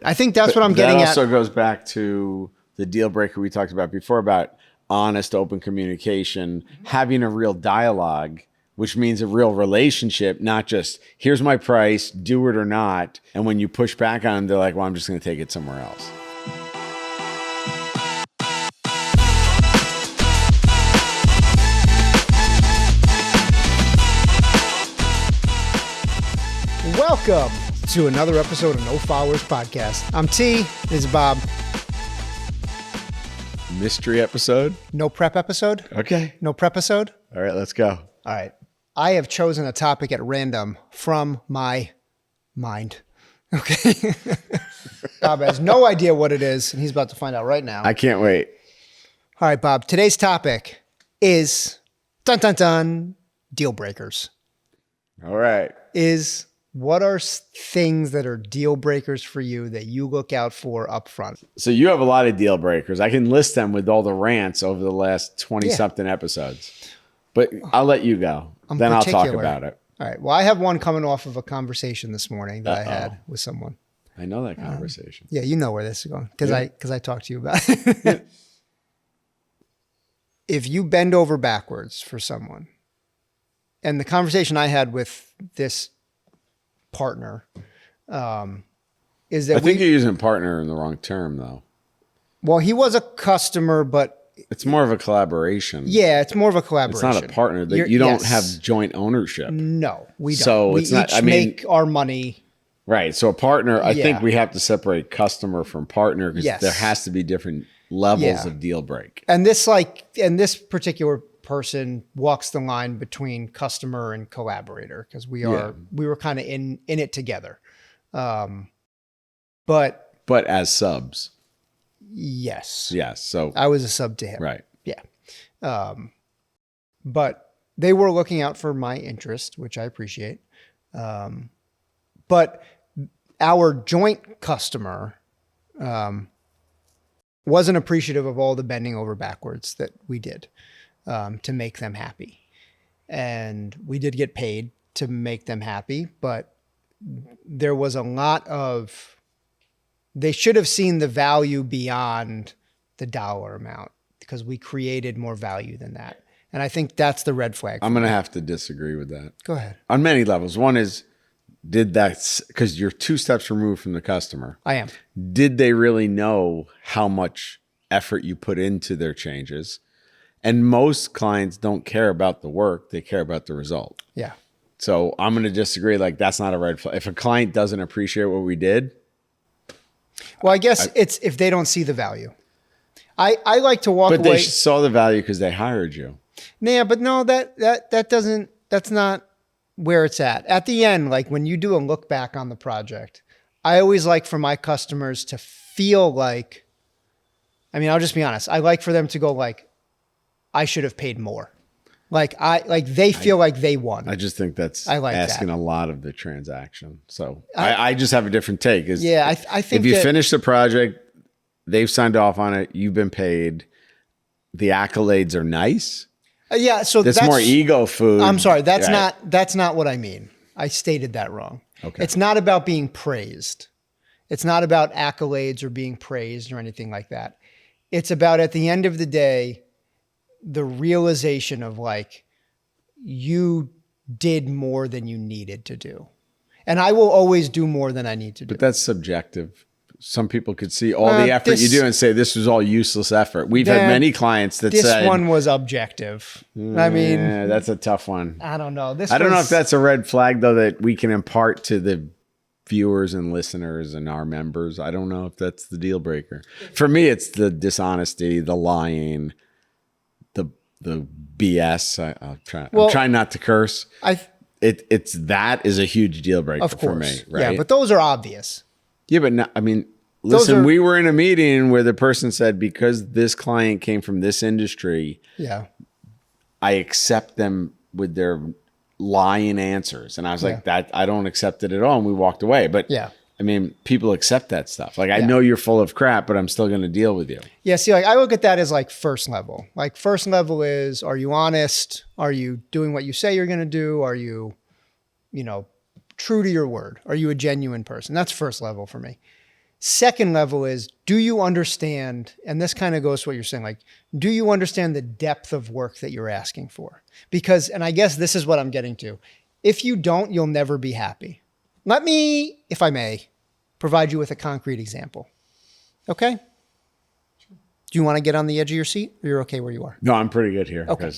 I think that's what I'm getting at. That also goes back to the deal breaker we talked about before about honest, open communication, having a real dialogue, which means a real relationship, not just here's my price, do it or not. And when you push back on them, they're like, well, I'm just going to take it somewhere else. Welcome to another episode of No Followers Podcast. I'm T. This is Bob. Mystery episode? No prep episode? Okay. No prepisode? All right, let's go. All right. I have chosen a topic at random from my mind. Okay. Bob has no idea what it is, and he's about to find out right now. I can't wait. All right, Bob. Today's topic is, dun, dun, dun, deal breakers. All right. What are things that are deal breakers for you that you look out for up front? So you have a lot of deal breakers. I can list them with all the rants over the last 20-something episodes. But I'll let you go. Then I'll talk about it. All right. Well, I have one coming off of a conversation this morning that I had with someone. I know that conversation. Yeah, you know where this is going because I talked to you about it. If you bend over backwards for someone, and the conversation I had with this partner is that I think you're using partner in the wrong term, though. Well, he was a customer, but it's more of a collaboration. Yeah, it's more of a collaboration. It's not a partner. You don't have joint ownership. No, we don't. So we it's not. Each make our money. Right. So a partner. I think we have to separate customer from partner because there has to be different levels of deal break. And this particular person walks the line between customer and collaborator because we were kind of in it together. But as subs. Yes. So I was a sub to him. Right. Yeah. But they were looking out for my interest, which I appreciate. But our joint customer wasn't appreciative of all the bending over backwards that we did to make them happy. And we did get paid to make them happy, but there was a lot of, they should have seen the value beyond the dollar amount because we created more value than that. And I think that's the red flag. I'm going to have to disagree with that. Go ahead. On many levels. One is, because you're 2 steps removed from the customer. I am. Did they really know how much effort you put into their changes? And most clients don't care about the work. They care about the result. Yeah. So I'm going to disagree. Like, that's not a red flag. If a client doesn't appreciate what we did. Well, I guess it's if they don't see the value. I like to walk away. But they saw the value because they hired you. Yeah, but no, that's not where it's at. At the end, like when you do a look back on the project, I always like for my customers to feel like, I'll just be honest. I like for them to go like, I should have paid more. They feel like they won. I just think that's like asking that. a lot of the transaction. So I just have a different take. I think if you finish the project, they've signed off on it, you've been paid, the accolades are nice. So that's more ego food. I'm sorry. That's not what I mean. I stated that wrong. Okay. It's not about being praised. It's not about accolades or being praised or anything like that. It's about, at the end of the day, the realization of like, you did more than you needed to do. And I will always do more than I need to do. But that's subjective. Some people could see all the effort you do and say, this was all useless effort. We've had many clients that said. This one was objective. That's a tough one. I don't know. I don't know if that's a red flag, though, that we can impart to the viewers and listeners and our members. I don't know if that's the deal breaker. For me, it's the dishonesty, the lying, the BS. I'm trying not to curse. That is a huge deal breaker for me. Right? Yeah, but those are obvious. Yeah, but listen, we were in a meeting where the person said, because this client came from this industry, I accept them with their lying answers. And I was like, that I don't accept it at all. And we walked away. But people accept that stuff. Like, I know you're full of crap, but I'm still going to deal with you. Yeah. See, like I look at that as like first level. Like first level is, are you honest? Are you doing what you say you're going to do? Are you, true to your word? Are you a genuine person? That's first level for me. Second level is, do you understand, and this kind of goes to what you're saying, like, do you understand the depth of work that you're asking for? Because, and I guess this is what I'm getting to. If you don't, you'll never be happy. Let me, if I may, provide you with a concrete example. Okay? Do you want to get on the edge of your seat, or you're okay where you are? No, I'm pretty good here. Okay.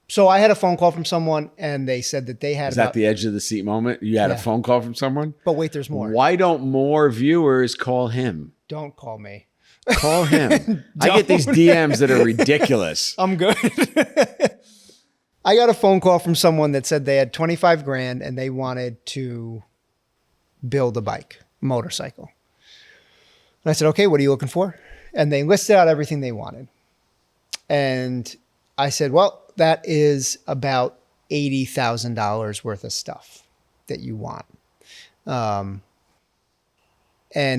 So I had a phone call from someone, and they said that they had. Is that the edge of the seat moment? You had a phone call from someone? But wait, there's more. Why don't more viewers call him? Don't call me. Call him. I get these DMs that are ridiculous. I'm good. I got a phone call from someone that said they had 25 grand and they wanted to build a bike, motorcycle. And I said, okay, what are you looking for? And they listed out everything they wanted. And I said, well, that is about $80,000 worth of stuff that you want. And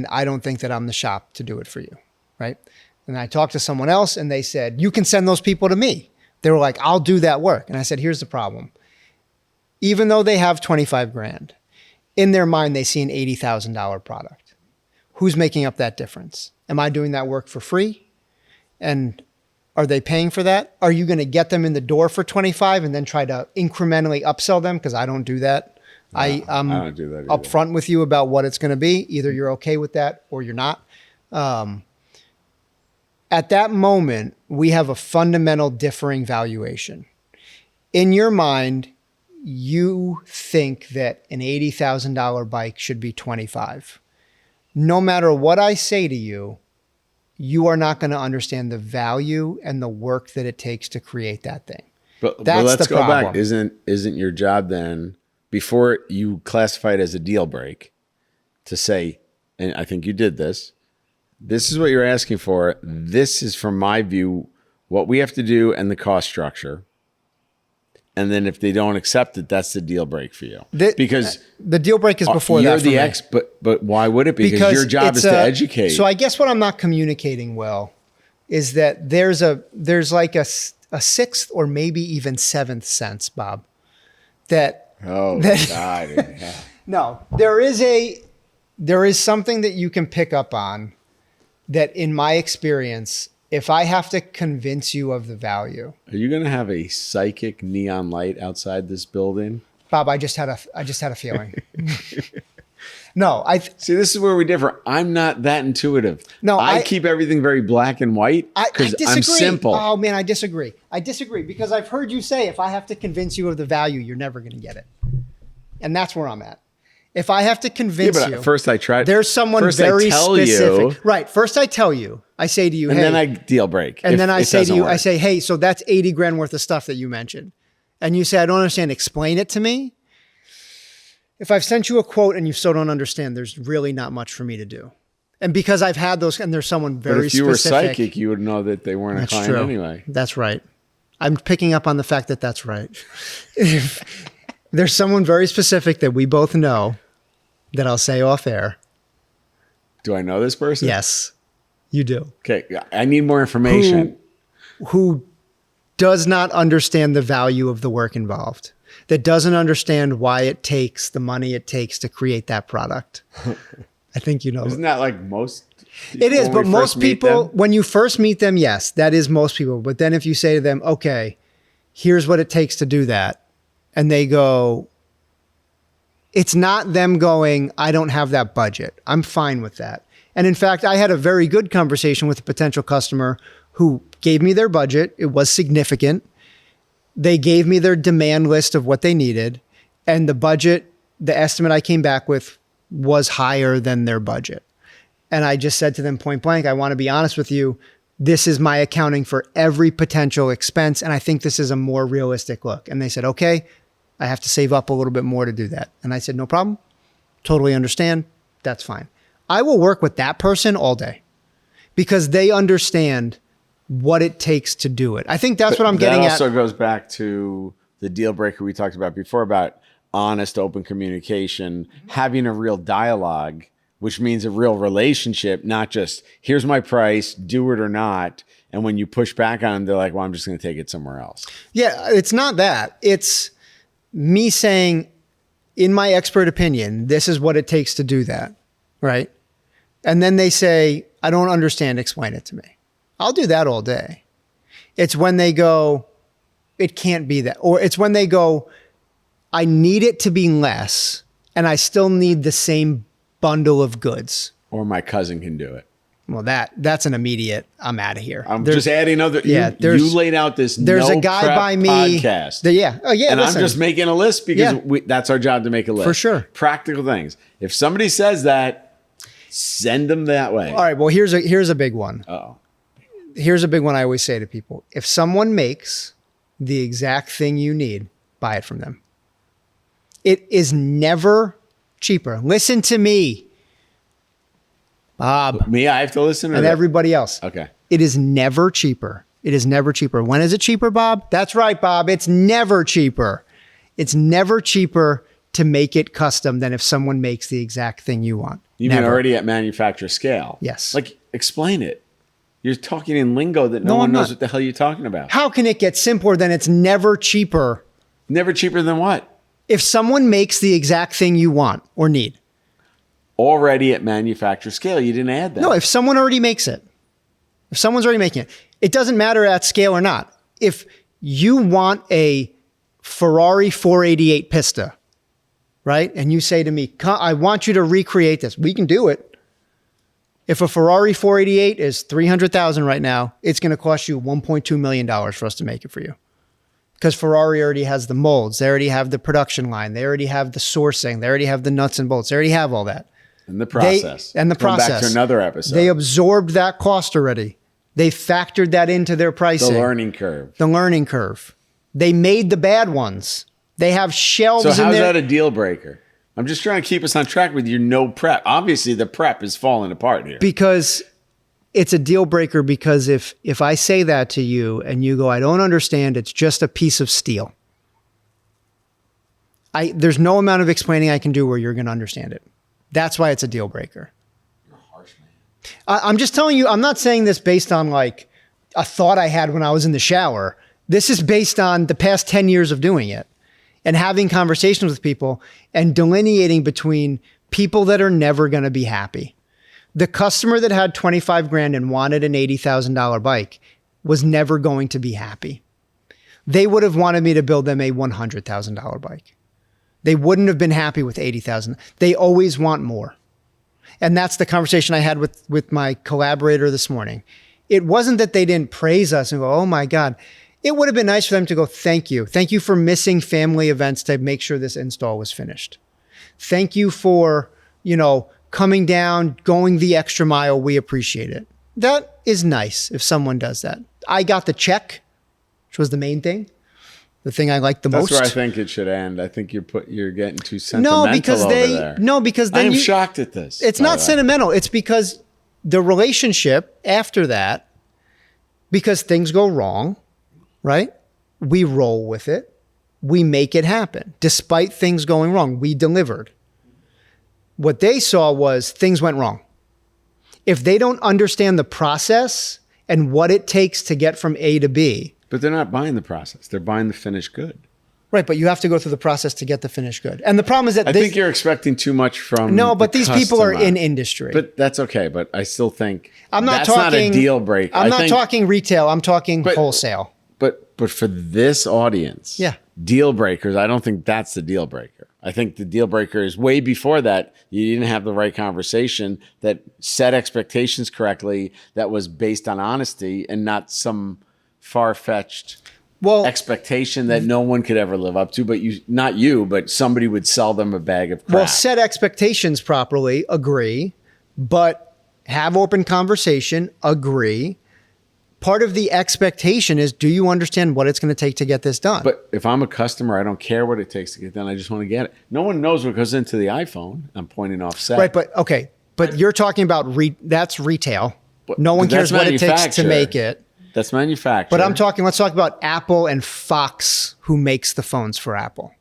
I don't think that I'm the shop to do it for you, right? And I talked to someone else and they said, you can send those people to me. They were like, I'll do that work. And I said, here's the problem. Even though they have 25 grand, in their mind, they see an $80,000 product. Who's making up that difference? Am I doing that work for free? And are they paying for that? Are you going to get them in the door for 25 and then try to incrementally upsell them? Because I don't do that. No, I don't do that either. Upfront with you about what it's going to be. Either you're okay with that or you're not. At that moment, we have a fundamental differing valuation. In your mind, you think that an $80,000 bike should be 25. No matter what I say to you, you are not going to understand the value and the work that it takes to create that thing. But let's go back. Isn't your job then, before you classify it as a deal break, to say, and I think you did this, this is what you're asking for. This is, from my view, what we have to do and the cost structure. And then if they don't accept it, that's the deal break for you. Because the deal break is before you're that. You're the but why would it be? Because your job is to educate. So I guess what I'm not communicating well is that there's like a sixth or maybe even seventh sense, Bob. God. Yeah. No, there is something that you can pick up on that, in my experience, if I have to convince you of the value. Are you going to have a psychic neon light outside this building? Bob, I just had a feeling. No, see, this is where we differ. I'm not that intuitive. No, I keep everything very black and white because I'm simple. Oh man, I disagree. Because I've heard you say, if I have to convince you of the value, you're never going to get it. And that's where I'm at. If I have to convince you, first I try. There's someone very specific. Right. First I tell you. I say to you, and hey. then I deal break. And then I say to you, I say, hey, so that's 80 grand worth of stuff that you mentioned. And you say, I don't understand. Explain it to me. If I've sent you a quote and you still don't understand, there's really not much for me to do. And because I've had those, and there's someone very specific. But if you were psychic, you would know that they weren't a client anyway. That's right. I'm picking up on the fact that that's right. If there's someone very specific that we both know that I'll say off air. Do I know this person? Yes, you do. Okay. I need more information. Who does not understand the value of the work involved, that doesn't understand why it takes the money it takes to create that product. I think you know. Isn't that like most people? It is, but most people, when you first meet them, yes, that is most people. But then if you say to them, okay, here's what it takes to do that, and they go, it's not them going, I don't have that budget. I'm fine with that. And in fact, I had a very good conversation with a potential customer who gave me their budget. It was significant. They gave me their demand list of what they needed. And the budget, the estimate I came back with was higher than their budget. And I just said to them point blank, I want to be honest with you. This is my accounting for every potential expense. And I think this is a more realistic look. And they said, okay, I have to save up a little bit more to do that. And I said, no problem. Totally understand. That's fine. I will work with that person all day because they understand what it takes to do it. I think that's what I'm getting at. That also goes back to the deal breaker we talked about before about honest, open communication, having a real dialogue, which means a real relationship, not just here's my price, do it or not. And when you push back on them, they're like, well, I'm just going to take it somewhere else. Yeah, it's not that. It's me saying, in my expert opinion, this is what it takes to do that, right? And then they say, I don't understand, explain it to me. I'll do that all day. It's when they go, it can't be that. Or it's when they go, I need it to be less and I still need the same bundle of goods. Or my cousin can do it. Well, that's an immediate, I'm out of here. I'm just adding other, you laid out this there's a guy prep by me podcast. And I'm just making a list because that's our job to make a list. For sure. Practical things. If somebody says that, send them that way. All right. Well, here's a big one. Oh. Here's a big one I always say to people. If someone makes the exact thing you need, buy it from them. It is never cheaper. Listen to me, Bob. Me, I have to listen to and everybody else. Okay. It is never cheaper. It is never cheaper. When is it cheaper, Bob? That's right, Bob. It's never cheaper. It's never cheaper to make it custom than if someone makes the exact thing you want. You mean already at manufacturer scale? Yes. Like, explain it. You're talking in lingo that no one knows what the hell you're talking about. How can it get simpler than it's never cheaper? Never cheaper than what? If someone makes the exact thing you want or need. Already at manufacturer scale, you didn't add that. No, if someone already makes it. If someone's already making it. It doesn't matter at scale or not. If you want a Ferrari 488 Pista, right? And you say to me, I want you to recreate this. We can do it. If a Ferrari 488 is $300,000 right now, it's going to cost you $1.2 million for us to make it for you. Because Ferrari already has the molds. They already have the production line. They already have the sourcing. They already have the nuts and bolts. They already have all that. And the process. Going back to another episode. They absorbed that cost already. They factored that into their pricing. The learning curve. The learning curve. They made the bad ones. They have shelves in there. So how's that a deal breaker? I'm just trying to keep us on track with your no prep. Obviously, the prep is falling apart here. Because it's a deal breaker because if I say that to you and you go, I don't understand, it's just a piece of steel. There's no amount of explaining I can do where you're going to understand it. That's why it's a deal breaker. You're a harsh man. I'm just telling you, I'm not saying this based on like a thought I had when I was in the shower. This is based on the past 10 years of doing it and having conversations with people and delineating between people that are never going to be happy. The customer that had 25 grand and wanted an $80,000 bike was never going to be happy. They would have wanted me to build them a $100,000 bike. They wouldn't have been happy with 80,000. They always want more. And that's the conversation I had with my collaborator this morning. It wasn't that they didn't praise us and go, oh my God. It would have been nice for them to go, thank you. Thank you for missing family events to make sure this install was finished. Thank you for, coming down, going the extra mile. We appreciate it. That is nice if someone does that. I got the check, which was the main thing. The thing I liked the most. That's where I think it should end. I think you're getting too sentimental over there. No, because then I am shocked at this. It's not sentimental. It's because the relationship after that, because things go wrong, right? We roll with it. We make it happen. Despite things going wrong, we delivered. What they saw was things went wrong. If they don't understand the process and what it takes to get from A to B. But they're not buying the process. They're buying the finished good. Right, but you have to go through the process to get the finished good. And the problem is that I think you're expecting too much from No, but these people are customer. in industry. But that's okay. But I still think that's not a deal breaker. I'm not talking retail. I'm talking wholesale. But for this audience, deal breakers, I don't think that's the deal breaker. I think the deal breaker is way before that. You didn't have the right conversation that set expectations correctly, that was based on honesty and not some far-fetched expectation that no one could ever live up to, but somebody would sell them a bag of crap. Well, set expectations properly, agree, but have open conversation, agree. Part of the expectation is, do you understand what it's going to take to get this done? But if I'm a customer, I don't care what it takes to get done. I just want to get it. No one knows what goes into the iPhone. I'm pointing offset. Right, but you're talking about that's retail. No one cares what it takes to make it. That's manufacturer. But let's talk about Apple and Fox, who makes the phones for Apple.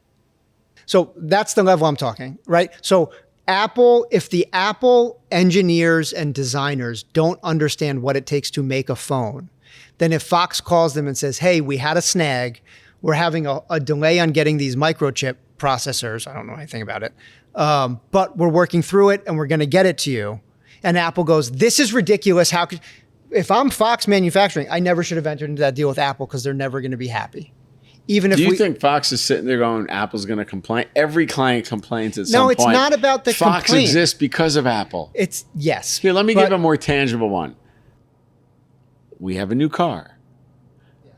So that's the level I'm talking, right? So if the Apple engineers and designers don't understand what it takes to make a phone, then if Fox calls them and says, hey, we had a snag, we're having a delay on getting these microchip processors, I don't know anything about it, but we're working through it and we're going to get it to you. And Apple goes, this is ridiculous. How could, if I'm Fox Manufacturing, I never should have entered into that deal with Apple because they're never going to be happy. Even if Do you think Fox is sitting there going, Apple's going to complain? Every client complains at some point. No, it's not about the Fox complaint. exists because of Apple. It's, yes. Here, let me give a more tangible one. We have a new car.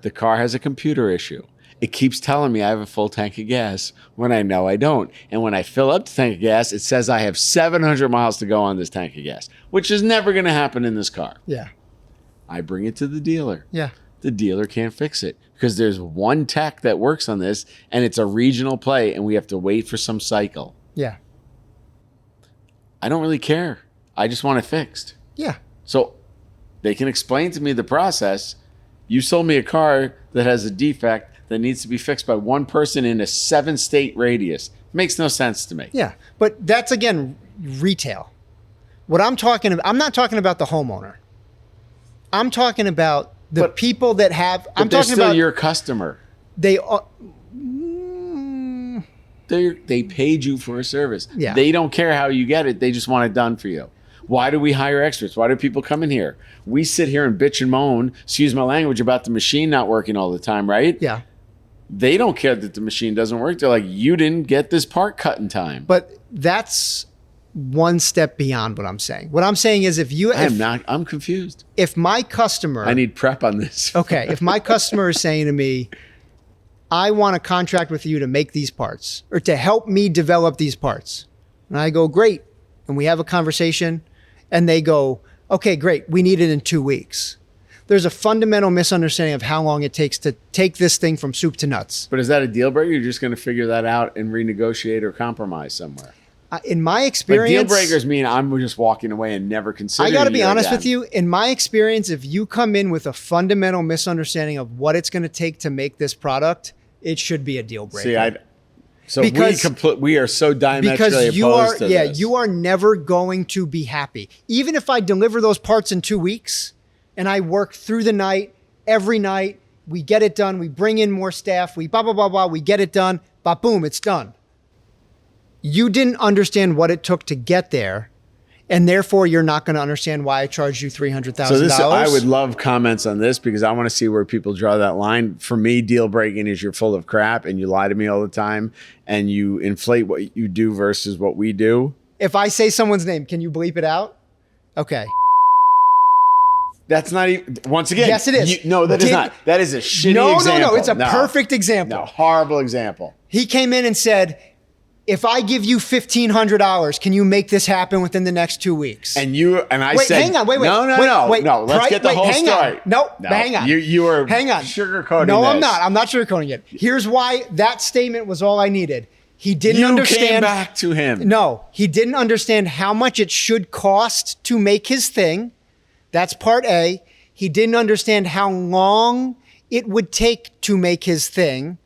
The car has a computer issue. It keeps telling me I have a full tank of gas when I know I don't. And when I fill up the tank of gas, it says I have 700 miles to go on this tank of gas, which is never going to happen in this car. Yeah. I bring it to the dealer. Yeah. The dealer can't fix it because there's one tech that works on this and it's a regional play and we have to wait for some cycle. Yeah. I don't really care. I just want it fixed. Yeah. So they can explain to me the process. You sold me a car that has a defect that needs to be fixed by one person in a 7-state radius. Makes no sense to me. Yeah. But that's, again, retail. What I'm talking about, I'm not talking about the homeowner. I'm talking about the people that have. I'm they're talking still about your customer. They are. They paid you for a service. Yeah. They don't care how you get it. They just want it done for you. Why do we hire experts? Why do people come in here? We sit here and bitch and moan, excuse my language, about the machine not working all the time, right? Yeah. They don't care that the machine doesn't work. They're like, you didn't get this part cut in time. But that's one step beyond what I'm saying. What I'm saying is I'm confused. If my customer, I need prep on this. Okay. If my customer is saying to me, I want a contract with you to make these parts or to help me develop these parts. And I go, great. And we have a conversation and they go, okay, great. We need it in 2 weeks. There's a fundamental misunderstanding of how long it takes to take this thing from soup to nuts. But is that a deal breaker? You're just going to figure that out and renegotiate or compromise somewhere. In my experience, but deal breakers mean I'm just walking away and never considering. I got to be honest with you. In my experience, if you come in with a fundamental misunderstanding of what it's going to take to make this product, it should be a deal breaker. We are so diametrically opposed to this. You are never going to be happy. Even if I deliver those parts in 2 weeks and I work through the night, every night, we get it done, we bring in more staff, we blah, blah, blah, blah, we get it done, but boom, it's done. You didn't understand what it took to get there, and therefore you're not going to understand why I charged you $300,000. So I would love comments on this because I want to see where people draw that line. For me, deal breaking is you're full of crap and you lie to me all the time and you inflate what you do versus what we do. If I say someone's name, can you bleep it out? Okay. That's not even, once again. Yes, it is. That is not. That is a shitty example. No, it's a perfect example. No, horrible example. He came in and said, if I give you $1,500, can you make this happen within the next 2 weeks? And I said, hang on, wait. No. Let's get the whole story. No, hang on. You are sugarcoating No, I'm not. I'm not sugarcoating it. Here's why that statement was all I needed. He didn't understand. You came back to him. No, he didn't understand how much it should cost to make his thing. That's part A. He didn't understand how long it would take to make his thing.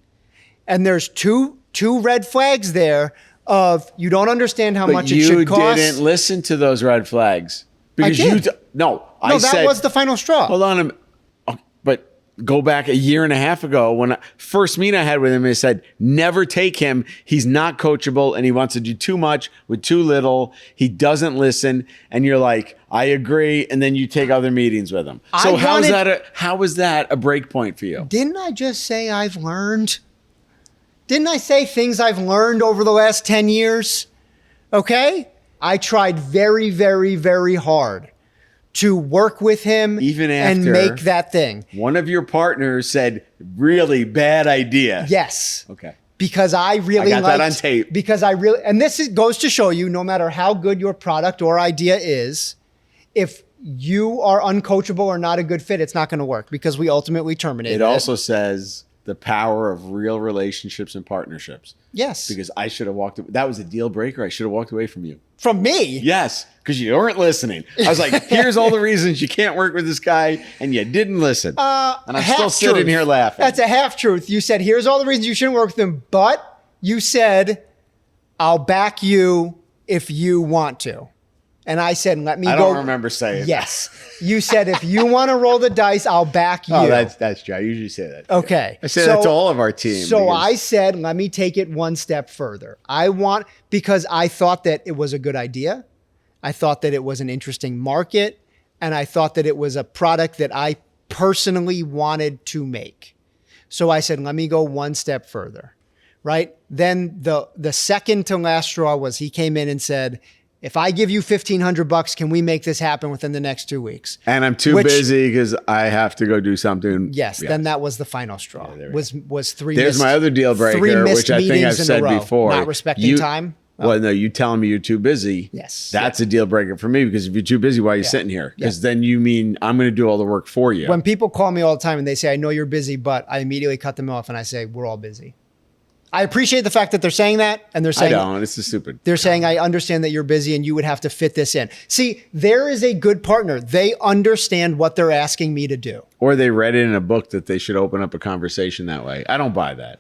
And there's two red flags there of you don't understand how much it should cost. You didn't listen to those red flags. Because I did. That was the final straw. Hold on but go back a year and a half ago when first meet I had with him, I said, never take him. He's not coachable and he wants to do too much with too little. He doesn't listen. And you're like, I agree. And then you take other meetings with him. So how is that a break point for you? Didn't I just say I've learned? Didn't I say things I've learned over the last 10 years? Okay? I tried very, very, very hard to work with him even after and make that thing. One of your partners said, really bad idea. Yes. Okay. Because I got that on tape. And this goes to show you, no matter how good your product or idea is, if you are uncoachable or not a good fit, it's not going to work because we ultimately terminate it. It also says the power of real relationships and partnerships. Yes. Because I should have walked away. That was a deal breaker. I should have walked away from you. From me? Yes. Because you weren't listening. I was like, here's all the reasons you can't work with this guy. And you didn't listen. And I'm still sitting here laughing. That's a half truth. You said, here's all the reasons you shouldn't work with him. But you said, I'll back you if you want to. And I said, let me go. I don't remember saying yes. You said, if you want to roll the dice, I'll back you. Oh, that's true. I usually say that. Okay. I say that to all of our team. So I said, let me take it one step further. Because I thought that it was a good idea. I thought that it was an interesting market, and I thought that it was a product that I personally wanted to make. So I said, let me go one step further, right? Then the second to last straw was he came in and said, if I give you $1,500, can we make this happen within the next 2 weeks? And I'm too busy because I have to go do something. Yes. Then that was the final straw. Was three. There's my other deal breaker, which I think I've said before. Not respecting time. Well, no, you telling me you're too busy. Yes. That's a deal breaker for me, because if you're too busy, why are you sitting here? Because then you mean I'm going to do all the work for you. When people call me all the time and they say, I know you're busy, but I immediately cut them off and I say, we're all busy. I appreciate the fact that they're saying that, and they're saying, I don't. It's just stupid. They're saying, I understand that you're busy and you would have to fit this in. See, there is a good partner. They understand what they're asking me to do. Or they read it in a book that they should open up a conversation that way. I don't buy that.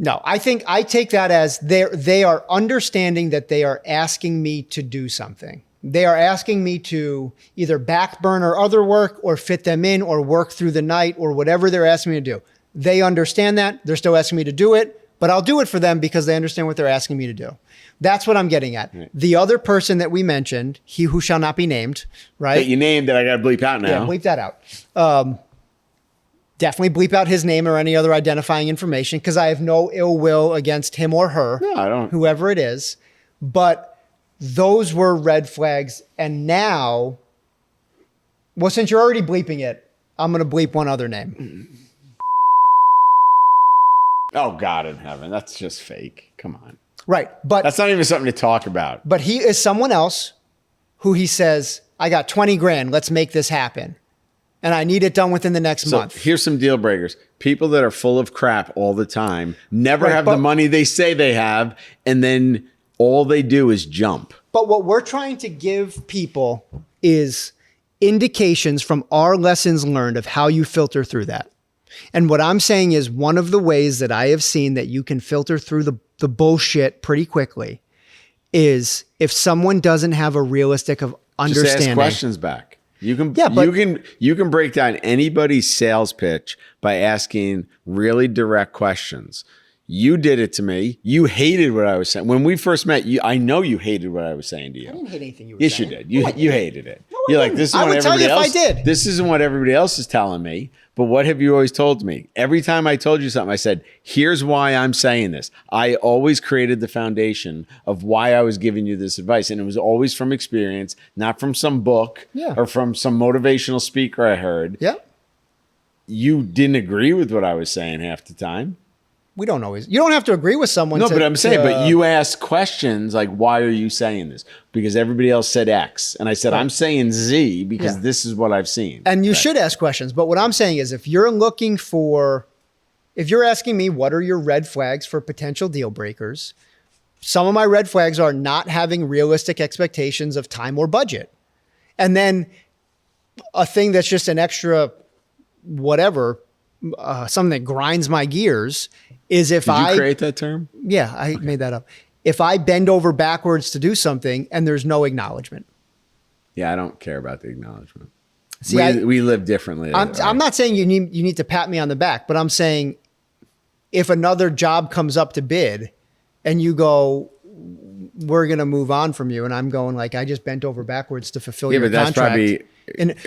No, I take that as they are understanding that they are asking me to do something. They are asking me to either back burner other work or fit them in or work through the night or whatever they're asking me to do. They understand that. They're still asking me to do it, but I'll do it for them because they understand what they're asking me to do. That's what I'm getting at. Right. The other person that we mentioned, he who shall not be named, right? That you named that I got to bleep out now. Yeah, bleep that out. Definitely bleep out his name or any other identifying information because I have no ill will against him or her. No, I don't. Whoever it is. But those were red flags. And now, well, since you're already bleeping it, I'm going to bleep one other name. Oh, God in heaven. That's just fake. Come on. Right. But that's not even something to talk about. But he is someone else who he says, I got 20 grand. Let's make this happen. And I need it done within the next month. Here's some deal breakers. People that are full of crap all the time, never have the money they say they have, and then all they do is jump. But what we're trying to give people is indications from our lessons learned of how you filter through that. And what I'm saying is one of the ways that I have seen that you can filter through the bullshit pretty quickly is if someone doesn't have a realistic of understanding. Just ask questions back. You can break down anybody's sales pitch by asking really direct questions. You did it to me. You hated what I was saying. When we first met, I know you hated what I was saying to you. I didn't hate anything you were saying. Yes, you did. You hated it. No, You're like, this is what everybody else. I did. This isn't what everybody else is telling me. But what have you always told me? Every time I told you something, I said, here's why I'm saying this. I always created the foundation of why I was giving you this advice. And it was always from experience, not from some book or from some motivational speaker I heard. Yeah. You didn't agree with what I was saying half the time. We don't always. You don't have to agree with someone. No, but I'm saying, but you ask questions like, why are you saying this? Because everybody else said X. And I said, I'm saying Z because this is what I've seen. And you should ask questions. But what I'm saying is if you're asking me, what are your red flags for potential deal breakers? Some of my red flags are not having realistic expectations of time or budget. And then a thing that's just an extra whatever, something that grinds my gears is if Did you create that term? Yeah, I made that up. If I bend over backwards to do something and there's no acknowledgement. Yeah, I don't care about the acknowledgement. See, we live differently. I'm not saying you need to pat me on the back, but I'm saying if another job comes up to bid and you go, we're going to move on from you. And I'm going like, I just bent over backwards to fulfill your contract.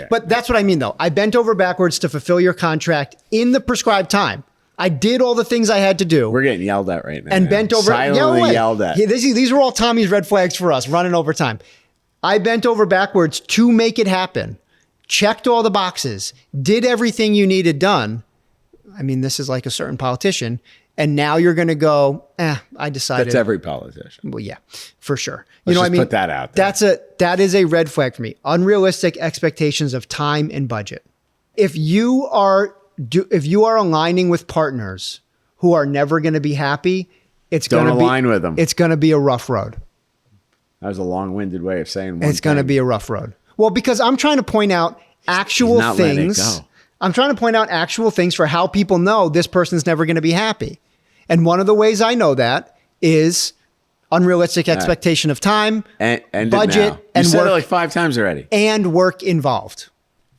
But that's what I mean though. I bent over backwards to fulfill your contract in the prescribed time. I did all the things I had to do. We're getting yelled at right now. And bent over. Silently yelled at. Yeah, these are all Tommy's red flags for us, running over time. I bent over backwards to make it happen. Checked all the boxes. Did everything you needed done. I mean, this is like a certain politician. And now you're going to go, I decided. That's every politician. Well, yeah, for sure. Let's just put that out there. That is a red flag for me. Unrealistic expectations of time and budget. If you are aligning with partners who are never going to be happy, don't align with them. It's going to be a rough road. That was a long-winded way of saying it's going to be a rough road. Well, because I'm trying to point out actual things. I'm trying to point out actual things for how people know this person's never going to be happy. And one of the ways I know that is unrealistic expectation of time, and budget, and said it like 5 times already. And work involved.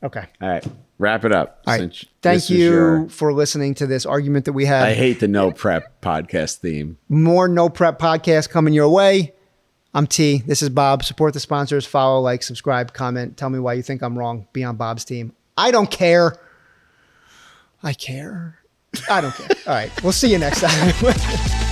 Okay. All right. Wrap it up. All right. Thank you for listening to this argument that we had. I hate the No Prep podcast theme. More No Prep podcast coming your way. I'm T. This is Bob. Support the sponsors. Follow, like, subscribe, comment. Tell me why you think I'm wrong. Be on Bob's team. I don't care. I care. I don't care. All right. We'll see you next time.